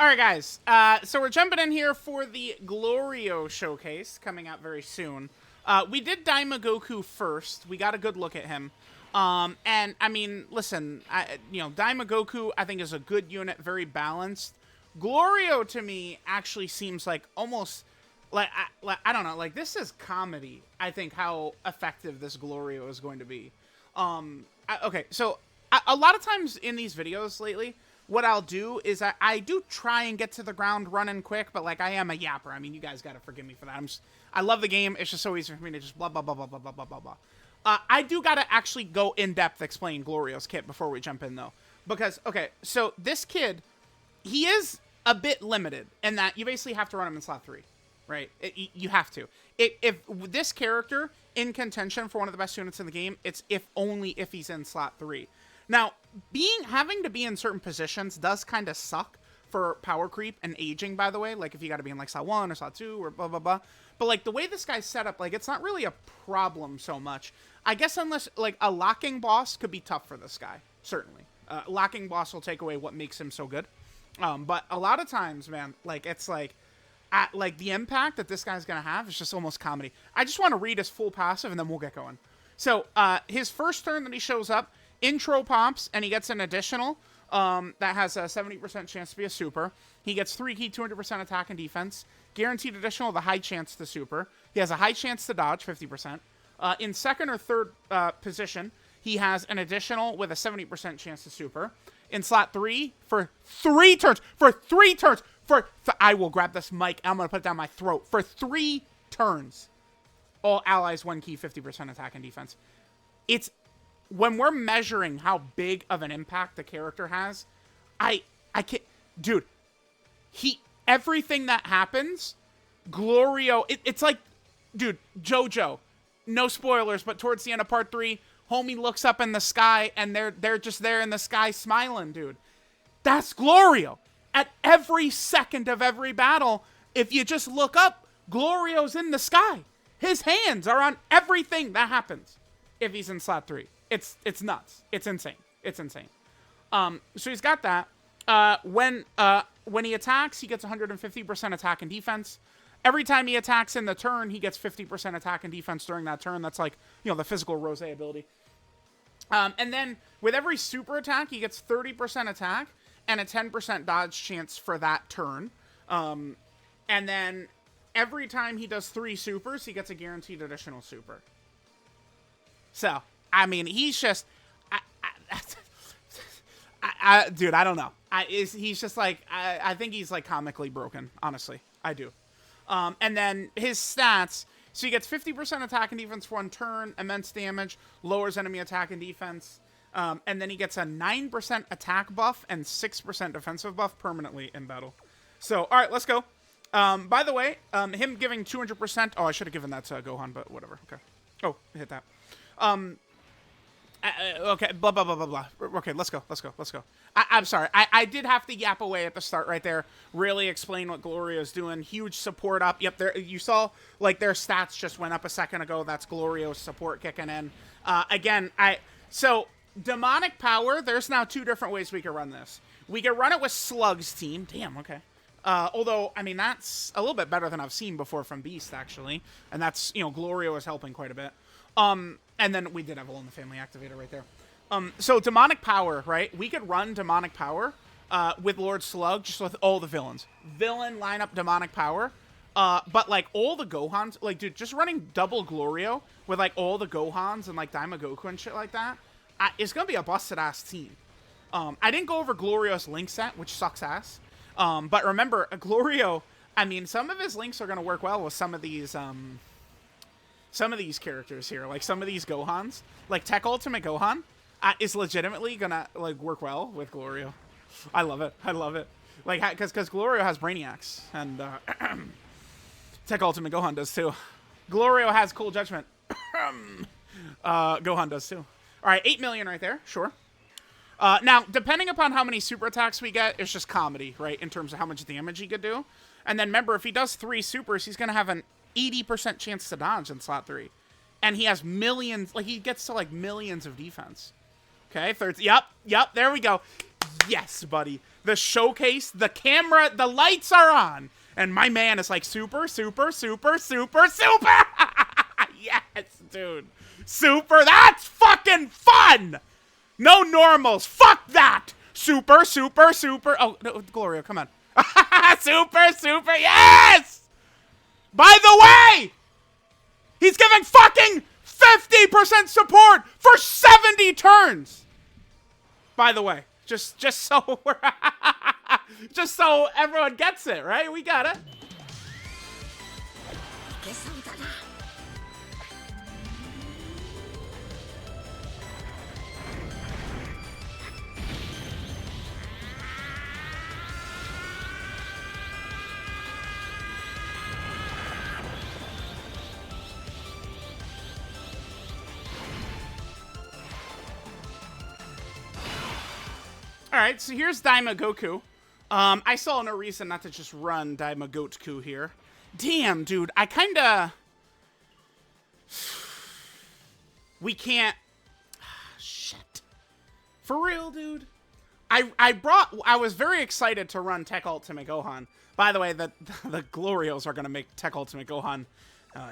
Alright guys, so we're jumping in here for the Glorio showcase coming out very soon. We did Daimagoku first. We got a good look at him. And I mean, listen, Daimagoku I think is a good unit, very balanced. Glorio to me actually seems like almost like I don't know, like this is comedy. I think how effective this Glorio is going to be. Okay, so a lot of times in these videos lately, what I'll do is I do try and get to the ground running quick, but like I am a yapper. I mean, you guys gotta forgive me for that. I love the game. It's just so easy for me to just blah blah blah blah blah blah blah blah blah. I do gotta actually go in depth explain Glorio's kit before we jump in though, because okay, so this kid, he is a bit limited in that you basically have to run him in slot 3, right? You have to. If this character in contention for one of the best units in the game, it's only if he's in slot 3. Now, having to be in certain positions does kind of suck for power creep and aging, by the way. Like, if you got to be in, like, slot 1 or slot 2 or blah, blah, blah. But, like, the way this guy's set up, like, it's not really a problem so much. I guess unless, like, a locking boss could be tough for this guy. Certainly. Locking boss will take away what makes him so good. But a lot of times, man, like, it's like, the impact that this guy's going to have is just almost comedy. I just want to read his full passive, and then we'll get going. So, his first turn that he shows up, intro pops, and he gets an additional that has a 70% chance to be a super. He gets 3 key, 200% attack and defense. Guaranteed additional with a high chance to super. He has a high chance to dodge, 50%. In second or third position, he has an additional with a 70% chance to super. In slot 3, for 3 turns, I will grab this mic, and I'm going to put it down my throat. For 3 turns, all allies 1 key, 50% attack and defense. When we're measuring how big of an impact the character has, I can't, dude, everything that happens, Glorio, it's like, dude, JoJo, no spoilers, but towards the end of part 3, homie looks up in the sky, and they're just there in the sky smiling, dude. That's Glorio. At every second of every battle, if you just look up, Glorio's in the sky. His hands are on everything that happens if he's in slot 3. It's nuts. It's insane. It's insane. So he's got that. When he attacks, he gets 150% attack and defense. Every time he attacks in the turn, he gets 50% attack and defense during that turn. That's like, the physical Rose ability. And then with every super attack, he gets 30% attack and a 10% dodge chance for that turn. And then every time he does 3 supers, he gets a guaranteed additional super. So, I mean, he's just, dude, I don't know. He's just like, I think he's like comically broken, honestly. I do. And then his stats, so he gets 50% attack and defense for 1 turn, immense damage, lowers enemy attack and defense, and then he gets a 9% attack buff and 6% defensive buff permanently in battle. So, all right, let's go. By the way, him giving 200%, oh, I should have given that to Gohan, but whatever, okay. Oh, hit that. Okay, blah, blah, blah, blah, blah. Okay, let's go. I'm sorry. I did have to yap away at the start right there. Really explain what Glorio's doing. Huge support up. Yep, there you saw, like, their stats just went up a second ago. That's Glorio's support kicking in. Again, so, Demonic Power, there's now 2 different ways we can run this. We can run it with Slug's team. Damn, okay. Although, I mean, that's a little bit better than I've seen before from Beast, actually. And that's, Glorio is helping quite a bit. And then we did have a All in the Family activator right there. So Demonic Power, right? We could run Demonic Power with Lord Slug, just with all the villains. Villain lineup Demonic Power. But, like, all the Gohans, like, dude, just running double Glorio with, like, all the Gohans and, like, Daimagoku and shit like that, it's gonna be a busted-ass team. I didn't go over Glorio's Link set, which sucks ass. But remember, Glorio, I mean, some of his links are gonna work well with some of these characters here, like some of these Gohans, like Tech Ultimate Gohan, is legitimately gonna, like, work well with Glorio. I love it. Like, because Glorio has Brainiacs, and Tech Ultimate Gohan does too. Glorio has Cool Judgment. Gohan does too. All right, 8 million right there. Sure. Now, depending upon how many super attacks we get, it's just comedy, right? In terms of how much damage he could do. And then remember, if he does 3 supers, he's going to have an 80% chance to dodge in slot 3. And he has millions, like he gets to like millions of defense. Okay, third, yep, there we go. Yes, buddy. The showcase, the camera, the lights are on. And my man is like, super, super, super, super, super. Yes, dude. Super, that's fucking fun. No normals, fuck that. Super, super, super. Oh, no, Glorio, come on. Super, super, yes. By the way, he's giving fucking 50% support for 70 turns. By the way, just so we're just so everyone gets it, right? We got it. Alright, so here's Daima Goku. I saw no reason not to just run Daima Goku here. Damn, dude, I kinda... We can't... Shit. For real, dude? I was very excited to run Tech Ultimate Gohan. By the way, the Glorios are gonna make Tech Ultimate Gohan.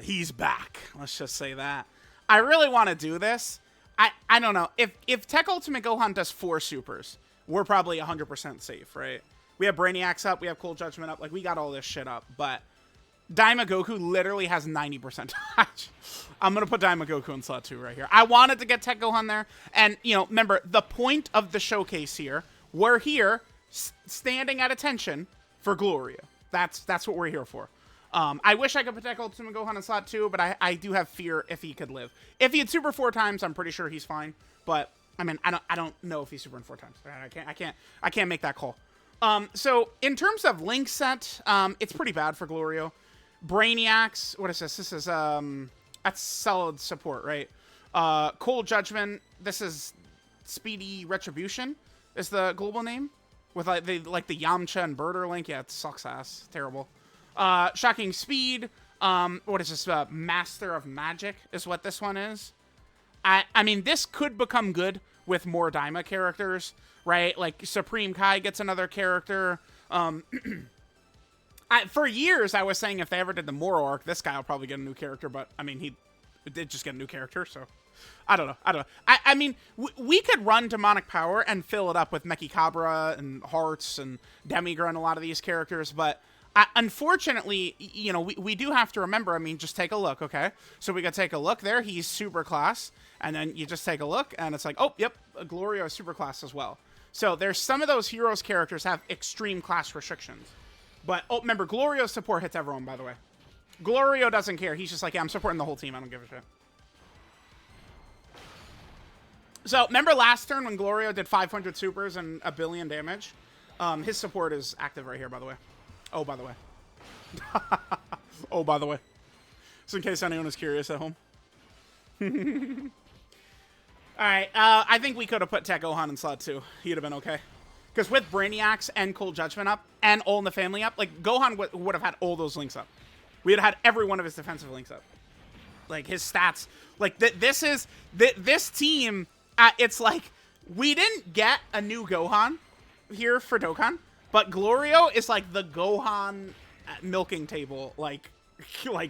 He's back. Let's just say that. I really want to do this. I don't know. If Tech Ultimate Gohan does 4 supers, we're probably 100% safe, right? We have Brainiacs up, we have Cold Judgment up, like, we got all this shit up, but Daima Goku literally has 90% dodge. I'm gonna put Daima Goku in slot 2 right here. I wanted to get Tech Gohan there, and, you know, remember, the point of the showcase here, we're here, standing at attention for Glorio. That's what we're here for. I wish I could put Tech Ultimate Gohan in slot 2, but I do have fear if he could live. If he had super 4 times, I'm pretty sure he's fine, but... I mean, I don't know if he's super in 4 times. I can't make that call. So in terms of link set, it's pretty bad for Glorio. Brainiacs, what is this? This is that's solid support, right? Cold Judgment. This is Speedy Retribution. Is the global name with like the Yamcha and Birder link? Yeah, it sucks ass. Terrible. Shocking Speed. What is this? Master of Magic is what this one is. I mean, this could become good with more Daima characters, right? Like, Supreme Kai gets another character. For years, I was saying if they ever did the Moro arc, this guy will probably get a new character, but, I mean, he did just get a new character, so... I don't know. I mean, we could run Demonic Power and fill it up with Mechikabra and Hearts and Demigra and a lot of these characters, but... unfortunately, you know, we do have to remember, I mean, just take a look, okay? So we could take a look there. He's super class. And then you just take a look, and it's like, oh, yep, Glorio is super class as well. So there's some of those heroes characters have extreme class restrictions. But, oh, remember, Glorio's support hits everyone, by the way. Glorio doesn't care. He's just like, yeah, I'm supporting the whole team. I don't give a shit. So, remember last turn when Glorio did 500 supers and 1 billion damage? His support is active right here, by the way. Oh, by the way. Oh, by the way. Just in case anyone is curious at home. Alright, I think we could have put Tech Gohan in slot 2. He'd have been okay. Because with Brainiacs and Cold Judgment up, and All in the Family up, like, Gohan would have had all those links up. We had had every one of his defensive links up. Like, his stats. Like, this team, it's like, we didn't get a new Gohan here for Dokkan, but Glorio is like the Gohan milking table, like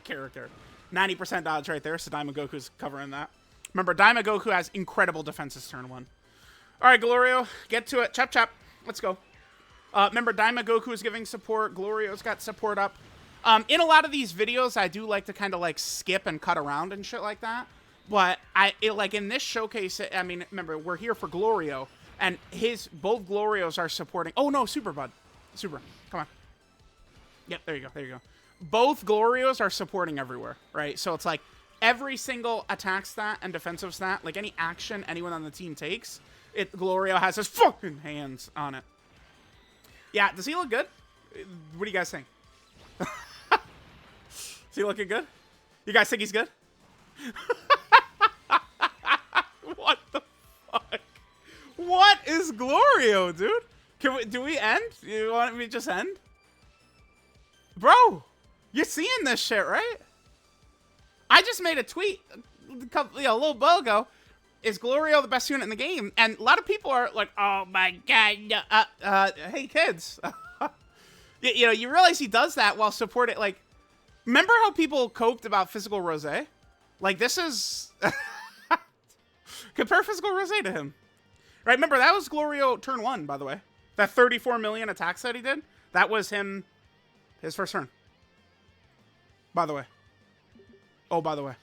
character. 90% dodge right there, so Daima Goku's covering that. Remember, Daima Goku has incredible defenses turn 1. Alright, Glorio, get to it. Chop, chop. Let's go. Remember, Daima Goku is giving support. Glorio's got support up. In a lot of these videos, I do like to kind of, like, skip and cut around and shit like that. But, like, in this showcase, I mean, remember, we're here for Glorio. And both Glorios are supporting... Oh, no, Super Bud. Super. Come on. Yep, there you go. There you go. Both Glorios are supporting everywhere, right? So it's like every single attack stat and defensive stat, like any action anyone on the team takes, Glorio has his fucking hands on it. Yeah, does he look good? What do you guys think? Is he looking good? You guys think he's good? What the fuck? What is Glorio, dude? Do we end? You want me to just end? Bro, you're seeing this shit, right? I just made a tweet a little while ago. Is Glorio the best unit in the game? And a lot of people are like, oh my god. Hey, kids. You realize he does that while supporting, like, remember how people coped about Physical Rosé? Like, this is... Compare Physical Rosé to him. Right, remember, that was Glorio turn 1, by the way. That 34 million attacks that he did, that was him, his first turn. By the way. Oh, by the way.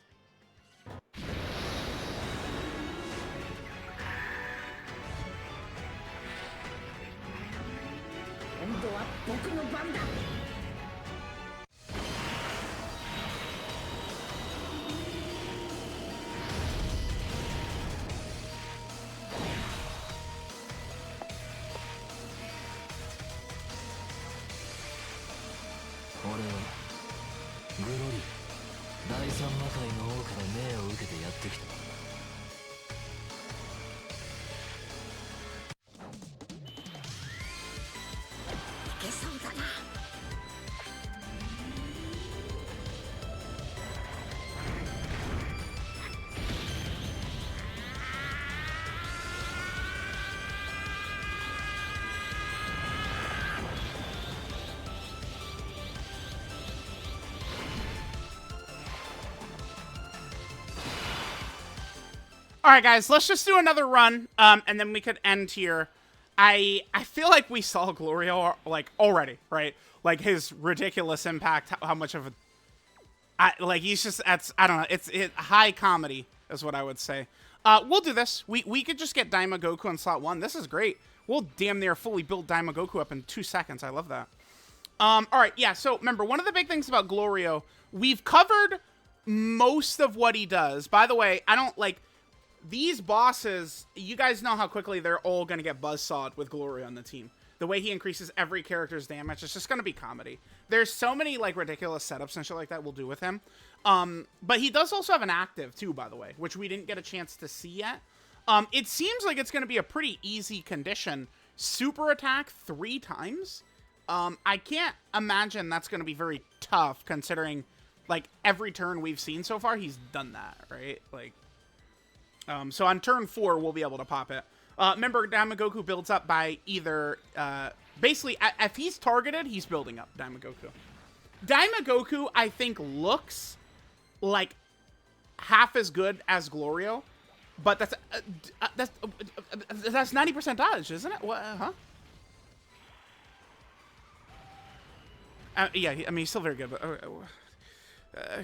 All right, guys, let's just do another run, and then we could end here. I feel like we saw Glorio, like, already, right? Like, his ridiculous impact, how much of a... he's just... I don't know. It's high comedy, is what I would say. We'll do this. We could just get Daima Goku in slot 1. This is great. We'll damn near fully build Daima Goku up in 2 seconds. I love that. All right, yeah, so remember, one of the big things about Glorio, we've covered most of what he does. By the way, I don't, like... These bosses, you guys know how quickly they're all going to get buzzsawed with Glorio on the team. The way he increases every character's damage, it's just going to be comedy. There's so many, like, ridiculous setups and shit like that we'll do with him. But he does also have an active, too, by the way, which we didn't get a chance to see yet. It seems like it's going to be a pretty easy condition. Super attack 3 times? I can't imagine that's going to be very tough, considering, like, every turn we've seen so far, he's done that, right? Like... so on turn 4, we'll be able to pop it. Remember, Daima Goku builds up by either... basically, if he's targeted, he's building up Daima Goku. Daima Goku, I think, looks like half as good as Glorio. But that's 90% dodge, isn't it? What, huh? Yeah, I mean, he's still very good, but...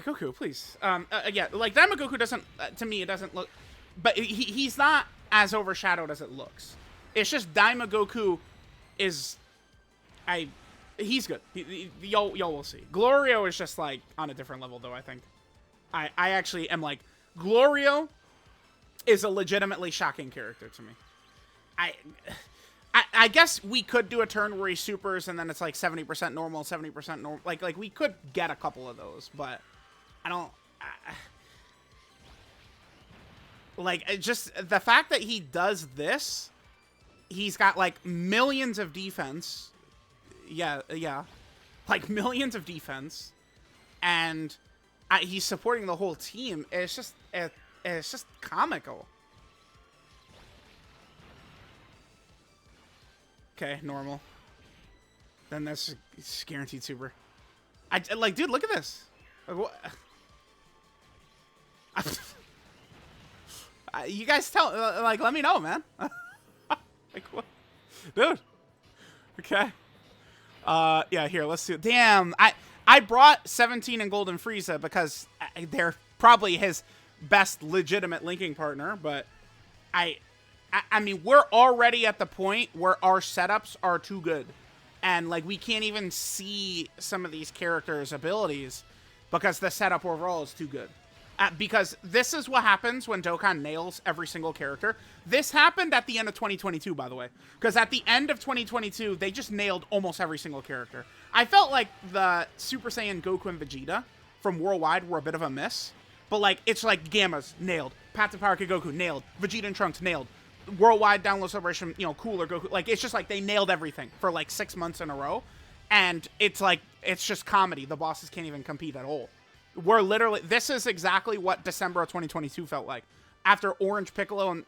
Goku, please. Yeah, like, Daima Goku doesn't... to me, it doesn't look... But he's not as overshadowed as it looks. It's just Daima Goku is... He's good. Y'all will see. Glorio is just, like, on a different level, though, I think. I actually am like... Glorio is a legitimately shocking character to me. I guess we could do a turn where he supers and then it's like 70% normal, 70% normal. Like we could get a couple of those, but I don't... like, just the fact that he does this, he's got, like, millions of defense. Yeah. Like, millions of defense. And he's supporting the whole team. It's just comical. Okay, normal. Then that's guaranteed super. Like, dude, look at this. Like, what? You guys like, let me know, man. Like, what? Dude. Okay. Yeah, here, let's do it. Damn, I brought 17 and Golden Frieza because they're probably his best legitimate linking partner, but I mean, we're already at the point where our setups are too good. And, like, we can't even see some of these characters' abilities because the setup overall is too good. Because this is what happens when Dokkan nails every single character. This happened at the end of 2022, by the way. Because at the end of 2022, they just nailed almost every single character. I felt like the Super Saiyan Goku and Vegeta from Worldwide were a bit of a miss. But, like, it's like Gamma's nailed. Path to Power Kid Goku nailed. Vegeta and Trunks nailed. Worldwide Download Celebration, you know, Cooler Goku. Like, it's just like they nailed everything for like 6 months in a row. And it's like, it's just comedy. The bosses can't even compete at all. We're literally, this is exactly what December of 2022 felt like. After Orange Piccolo and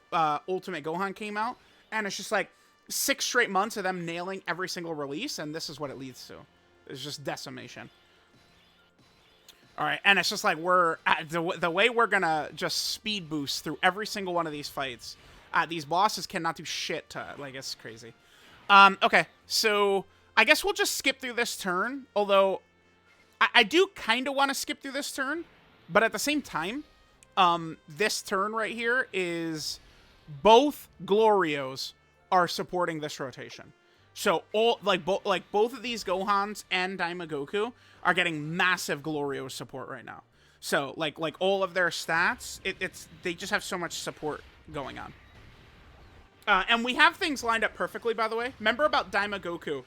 Ultimate Gohan came out. And it's just like 6 straight months of them nailing every single release. And this is what it leads to. It's just decimation. All right, and it's just like we're the way we're gonna just speed boost through every single one of these fights. These bosses cannot do shit to, like, it's crazy. Okay, so I guess we'll just skip through this turn. Although I do kind of want to skip through this turn, but at the same time, this turn right here is both Glorios are supporting this rotation. So all both of these Gohans and Daimagoku are getting massive Glorio support right now. So like all of their stats, they just have so much support going on. And we have things lined up perfectly, by the way. Remember about Daimagoku?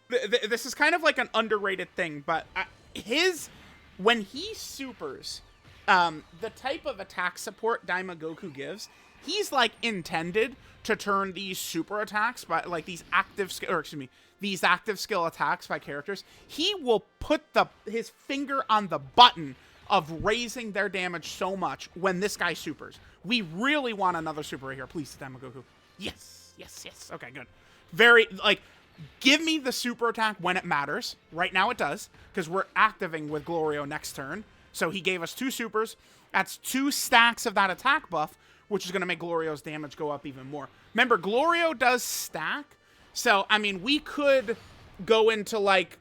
This is kind of like an underrated thing, but when he supers, the type of attack support Daimagoku gives, he's like intended to turn these super attacks by like these active skill attacks by characters. He will put his finger on the button of raising their damage so much when this guy supers. We really want another super right here. Please, Daimagoku. Yes. Okay, good. Very, like, give me the super attack when it matters. Right now it does, because we're activating with Glorio next turn. So he gave us 2 supers. That's 2 stacks of that attack buff, which is going to make Glorio's damage go up even more. Remember, Glorio does stack. So, I mean, we could go into, like,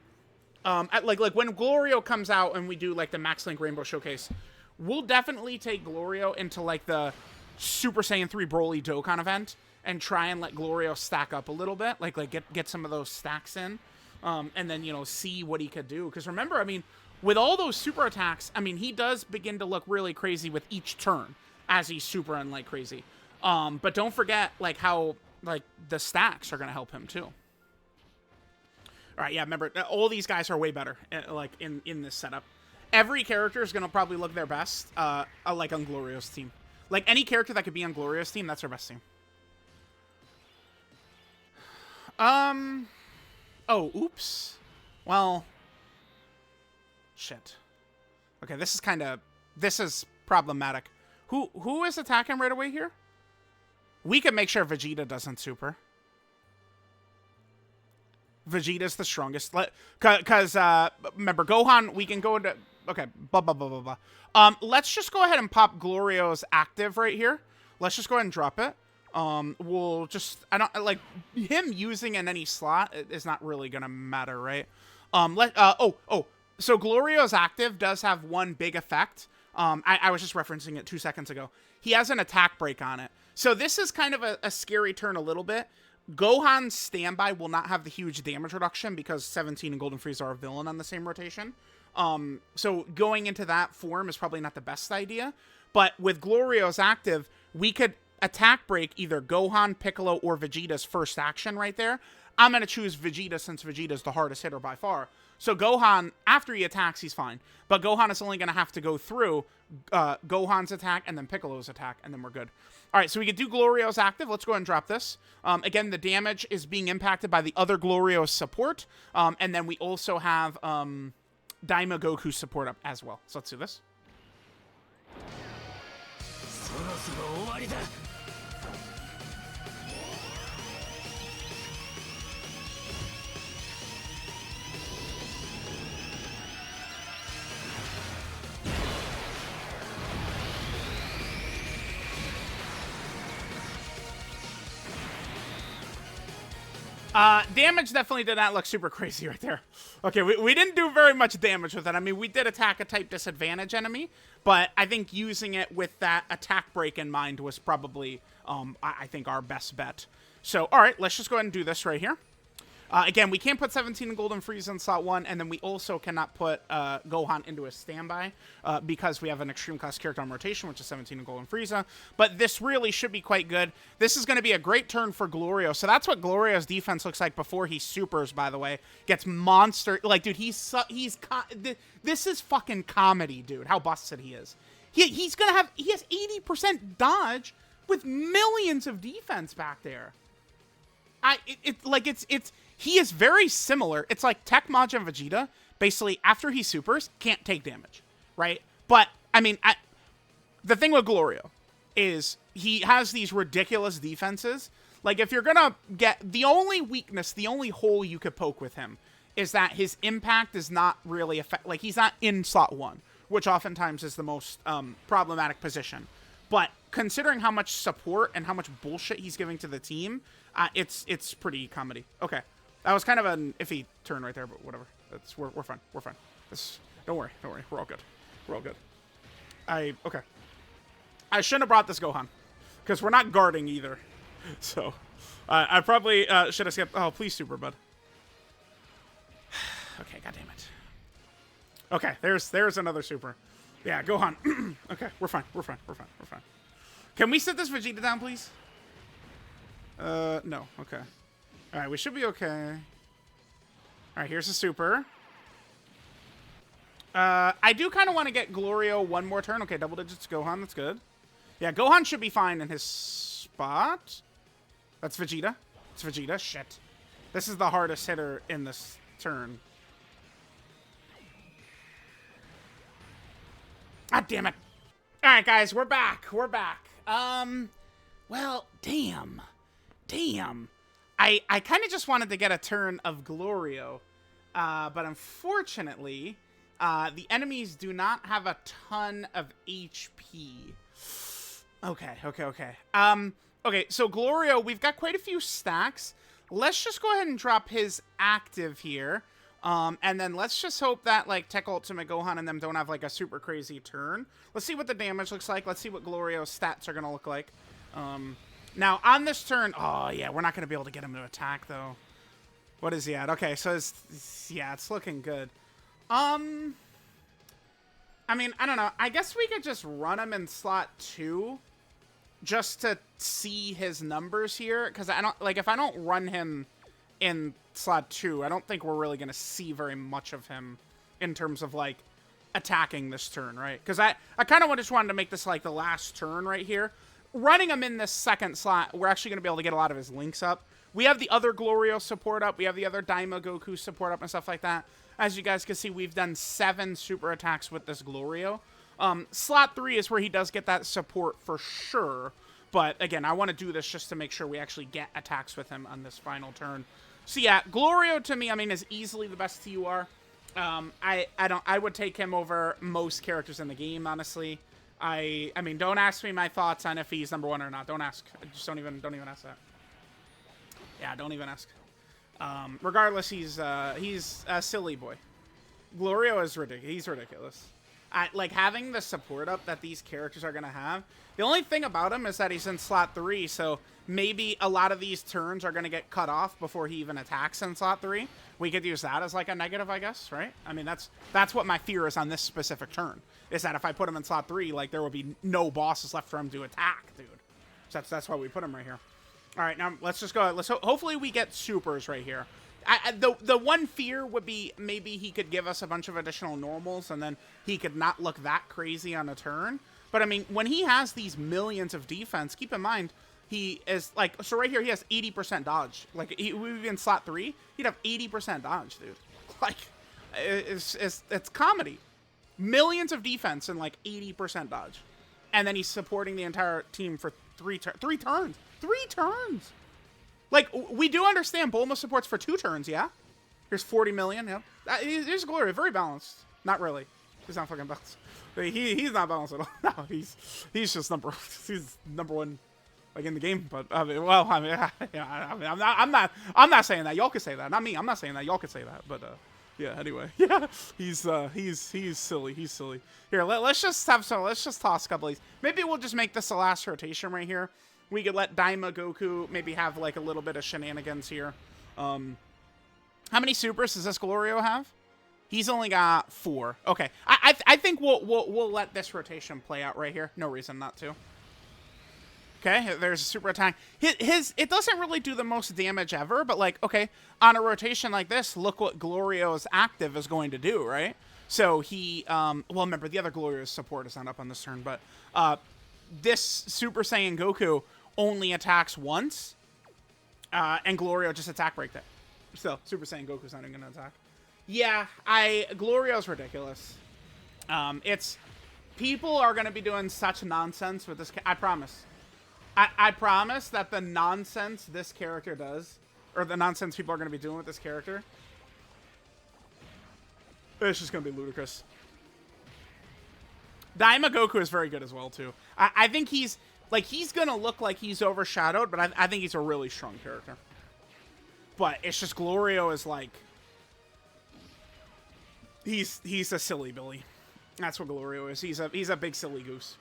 like when Glorio comes out and we do, like, the Max Link Rainbow Showcase, we'll definitely take Glorio into, like, the Super Saiyan 3 Broly Dokkan event and try and let Glorio stack up a little bit. Like get some of those stacks in. And then, you know, see what he could do. Because remember, I mean, with all those super attacks, I mean, he does begin to look really crazy with each turn as he's super and like crazy. But don't forget, like, how, like, the stacks are going to help him too. All right, yeah, remember, all these guys are way better, like, in this setup. Every character is going to probably look their best, like, on Glorio's team. Like, any character that could be on Glorio's team, that's our best team. Oh, oops. Well, shit. Okay, this is problematic. Who is attacking right away here? We can make sure Vegeta doesn't super. Vegeta's the strongest. Because, remember, Gohan, we can go into... Okay, let's just go ahead and pop Glorio's active right here. Let's just go ahead and drop it. We'll just... I don't... Like, him using in any slot is not really gonna matter, right? So Glorio's active does have one big effect. I was just referencing it 2 seconds ago. He has an attack break on it. So this is kind of a scary turn a little bit. Gohan's standby will not have the huge damage reduction because 17 and Golden Frieza are a villain on the same rotation. So going into that form is probably not the best idea. But with Glorio's active, we could attack break either Gohan, Piccolo, or Vegeta's first action right there. I'm going to choose Vegeta since Vegeta's the hardest hitter by far. So Gohan, after he attacks, he's fine. But Gohan is only going to have to go through Gohan's attack and then Piccolo's attack, and then we're good. All right, so we could do Glorio's active. Let's go ahead and drop this. Again, the damage is being impacted by the other Glorio's support. And then we also have Daimagoku support up as well. So let's do this. Damage definitely did not look super crazy right there. Okay, we didn't do very much damage with it. I mean, we did attack a type disadvantage enemy, but I think using it with that attack break in mind was probably, I think, our best bet. So, all right, let's just go ahead and do this right here. Again, we can't put 17 in Golden Frieza in slot 1, and then we also cannot put Gohan into a standby because we have an Extreme Class character on rotation, which is 17 in Golden Frieza. But this really should be quite good. This is going to be a great turn for Glorio. So that's what Glorio's defense looks like before he supers, by the way. Gets monster... Like, dude, this is fucking comedy, dude, how busted he is. He's going to have... He has 80% dodge with millions of defense back there. He is very similar. It's like Tech Majin Vegeta, basically, after he supers, can't take damage, right? But, I mean, the thing with Glorio is he has these ridiculous defenses. Like, if you're gonna get... The only weakness, the only hole you could poke with him is that his impact is not really... Like, he's not in slot 1, which oftentimes is the most problematic position. But considering how much support and how much bullshit he's giving to the team, it's pretty comedy. Okay. That was kind of an iffy turn right there, but whatever. We're fine. We're fine. Don't worry. We're all good. We're all good. Okay. I shouldn't have brought this Gohan, because we're not guarding either. So, I probably should have skipped. Oh, please, super bud. Okay, goddammit. Okay, there's another super. Yeah, Gohan. Okay, we're fine. We're fine. Can we sit this Vegeta down, please? No. Okay. All right, we should be okay. All right, here's a super. I do kind of want to get Glorio one more turn. Okay, double digits Gohan. That's good. Yeah, Gohan should be fine in his spot. That's Vegeta. It's Vegeta. Shit. This is the hardest hitter in this turn. Ah, damn it. All right, guys, we're back. Well, damn. I kind of just wanted to get a turn of Glorio, but unfortunately, the enemies do not have a ton of HP. Okay. Okay, so Glorio, we've got quite a few stacks. Let's just go ahead and drop his active here. And then let's just hope that, like, Tech Ultimate Gohan and them don't have, like, a super crazy turn. Let's see what the damage looks like. Let's see what Glorio's stats are going to look like. Now, on this turn... Oh, yeah, we're not going to be able to get him to attack, though. What is he at? Okay, so it's looking good. I mean, I don't know. I guess we could just run him in slot 2 just to see his numbers here. Because I don't... Like, if I don't run him in slot 2, I don't think we're really going to see very much of him in terms of, like, attacking this turn, right? Because I kind of just wanted to make this, like, the last turn right here. Running him in this second slot, we're actually going to be able to get a lot of his links up. We have the other Glorio support up. We have the other Daima Goku support up and stuff like that. As you guys can see, we've done 7 super attacks with this Glorio. Slot 3 is where he does get that support for sure. But, again, I want to do this just to make sure we actually get attacks with him on this final turn. So, yeah, Glorio, to me, I mean, is easily the best TUR. I would take him over most characters in the game, honestly. I mean, don't ask me my thoughts on if he's number 1 or not. Don't ask. Just don't even ask that. Yeah, don't even ask. Regardless, he's a silly boy. Glorio is ridiculous. He's ridiculous. Like, having the support up that these characters are going to have, the only thing about him is that he's in slot 3, so maybe a lot of these turns are going to get cut off before he even attacks in slot 3. We could use that as, like, a negative, I guess, right? I mean, that's what my fear is on this specific turn, is that if I put him in slot 3, like, there will be no bosses left for him to attack, dude. So that's why we put him right here. All right, now let's just go. Hopefully we get supers right here. The one fear would be maybe he could give us a bunch of additional normals and then he could not look that crazy on a turn. But, I mean, when he has these millions of defense, keep in mind, he is, like, so right here he has 80% dodge. Like, we'd be in slot 3, he'd have 80% dodge, dude. Like, it's comedy. Millions of defense and, like, 80% dodge. And then he's supporting the entire team for 3 turns. 3 turns! Like, we do understand Bulma supports for 2 turns, yeah? Here's 40 million, yeah. Here's Gloria, very balanced. Not really. He's not fucking balanced. He's not balanced at all. No, he's just number 1, like, in the game. But I'm not saying that. Y'all could say that. Not me. I'm not saying that. Y'all could say that. But yeah. Anyway, yeah. He's silly. He's silly. Here, let's just toss a couple of these. Maybe we'll just make this the last rotation right here. We could let Daima Goku maybe have, like, a little bit of shenanigans here. How many supers does this Glorio have? He's only got 4. Okay, I think we'll let this rotation play out right here. No reason not to. Okay, there's a super attack. His it doesn't really do the most damage ever, but like, okay, on a rotation like this, look what Glorio's active is going to do, right? So he, well, remember, the other Glorio's support is not up on this turn, but this Super Saiyan Goku only attacks once, and Glorio just attack break it. So, Super Saiyan Goku's not even going to attack. Yeah, Glorio's ridiculous. People are going to be doing such nonsense with this, I promise. I promise that the nonsense this character does, or the nonsense people are going to be doing with this character, it's just going to be ludicrous. Daima Goku is very good as well, too. I think he's going to look like he's overshadowed, but I think he's a really strong character. But it's just Glorio is like, he's a silly Billy. That's what Glorio is. He's a big silly goose.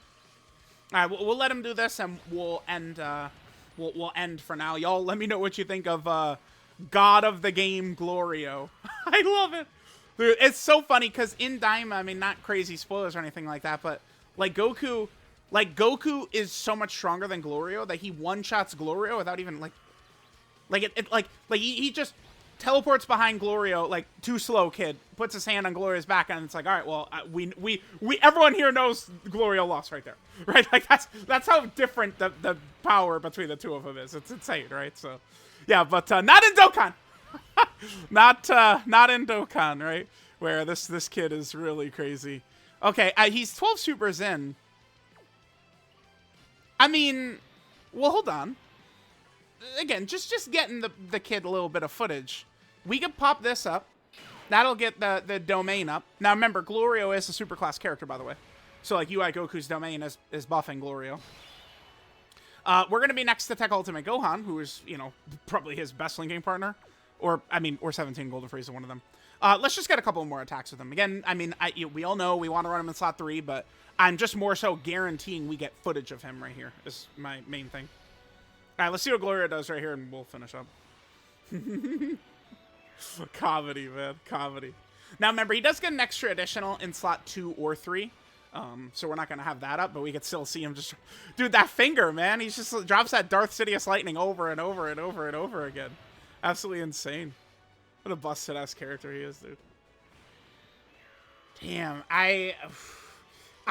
All right, we'll let him do this, and we'll end. We'll end for now. Y'all, let me know what you think of God of the Game Glorio. I love it. Dude, it's so funny because in Daima, I mean, not crazy spoilers or anything like that, but like Goku is so much stronger than Glorio that he one-shots Glorio without even he just teleports behind Glorio, like, too slow, kid. Puts his hand on Glorio's back, and it's like, all right, well, we everyone here knows Glorio lost right there, right? Like, that's how different the power between the two of them is. It's insane, right? So, yeah, but not in Dokkan, not in Dokkan, right? Where this kid is really crazy. Okay, he's 12 supers in. I mean, well, hold on. Again, just getting the kid a little bit of footage. We can pop this up. That'll get the domain up. Now, remember, Glorio is a superclass character, by the way. So, like, UI Goku's domain is buffing Glorio. We're going to be next to Tech Ultimate Gohan, who is, you know, probably his best linking partner. Or 17 Golden Frieza, one of them. Let's just get a couple more attacks with him. Again, I mean, we all know we want to run him in slot 3, but I'm just more so guaranteeing we get footage of him right here. Is my main thing. All right, let's see what Glorio does right here, and we'll finish up. Comedy, man. Comedy. Now, remember, he does get an extra additional in slot 2 or 3. So we're not going to have that up, but we could still see him just... Dude, that finger, man. He just drops that Darth Sidious Lightning over and over and over and over again. Absolutely insane. What a busted-ass character he is, dude. Damn, I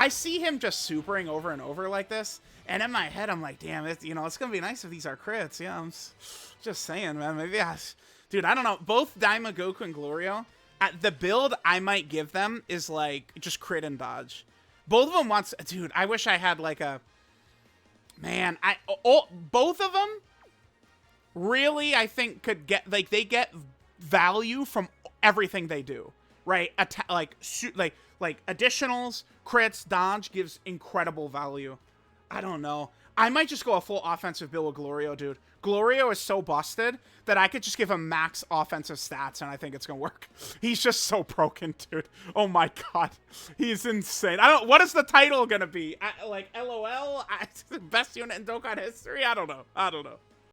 see him just supering over and over like this, and in my head, I'm like, damn, it's going to be nice if these are crits. Yeah, I'm just saying, man. Maybe dude, I don't know. Both Daima Goku and Glorio, the build I might give them is, like, just crit and dodge. Both of them dude, I wish I had, like, a... Man, both of them really, I think, could get... Like, they get value from everything they do, right? Like additionals, crits, dodge gives incredible value. I don't know. I might just go a full offensive build with Glorio, dude. Glorio is so busted that I could just give him max offensive stats, and I think it's gonna work. He's just so broken, dude. Oh my god, he's insane. What is the title gonna be? Like LOL, best unit in Dokkan history? I don't know.